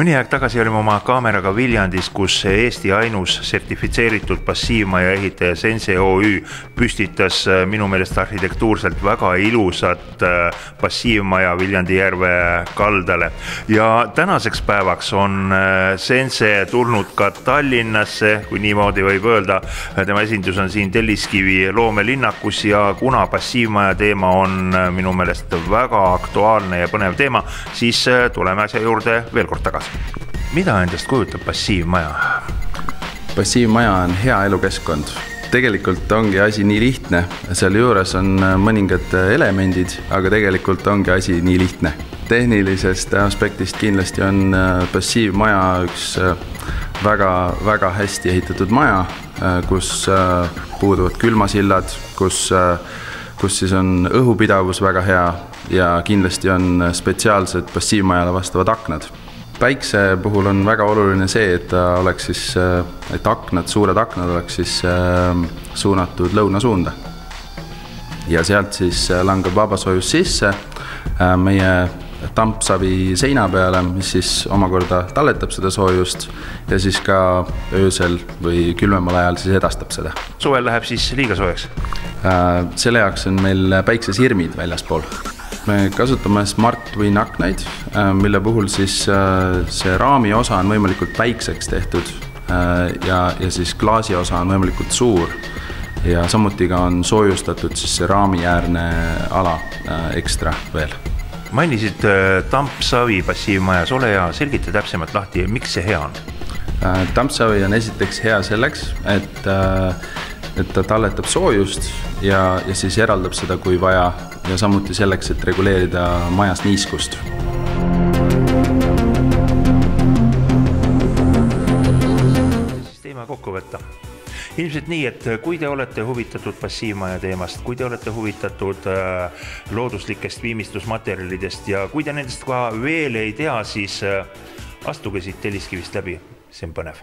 Mõni aeg tagasi olime oma kaameraga Viljandis, kus Eesti ainus sertifitseeritud passiivmaja ehitaja Sense OÜ püstitas minu meelest arhitektuurselt väga ilusat passiivmaja Viljandi järve kaldale. Ja tänaseks päevaks on Sense tulnud ka Tallinnasse, kui niimoodi võib öelda. Tema esindus on siin Telliskivi loomelinnakus ja kuna passiivmaja teema on minu meelest väga aktuaalne ja põnev teema, siis tuleme asja juurde veel kord tagasi. Mida endast kujutab passiivmaja? Passiivmaja on hea elukeskkond. Tegelikult ongi asi nii lihtne. Seal juures on mõningad elemendid, aga tegelikult ongi asi nii lihtne. Tehnilisest aspektist kindlasti on passiivmaja üks väga hästi ehitatud maja, kus puuduvad külmasillad, kus siis on õhupidavus väga hea ja kindlasti on spetsiaalsed passiivmajale vastavad aknad. Päikse puhul on väga oluline see, et oleks siis, et suured aknad oleks siis suunatud lõunasuunda. Ja sealt siis langeb vabasoojus sisse meie tampsavi seina peale, mis siis omakorda talletab seda soojust ja siis ka öösel või külmemal ajal siis edastab seda. Suvel läheb siis liiga soojaks? Selle jaoks on meil päiksesirmid väljaspool. Me kasutame Smart Twin aknaid, mille puhul siis see raami osa on võimalikult väikseks tehtud ja siis klaasi osa on võimalikult suur ja samuti ka on soojustatud siis see raamiäärne ala ekstra veel. Mainisid tampsavi passiivmajas, ole ja selgita täpsemalt lahti, miks see hea on? Tampsavi on esiteks hea selleks, et ta talletab soojust ja siis eraldab seda kui vaja ja samuti selleks, et reguleerida majas niiskust. Siis teema kokku võtta. Ilmselt nii, et kui te olete huvitatud passiivmaja teemast, kui te olete huvitatud looduslikest viimistlusmaterjalidest ja kui te nendest ka veel ei tea, siis astuge siit Telliskivist läbi, see on põnev.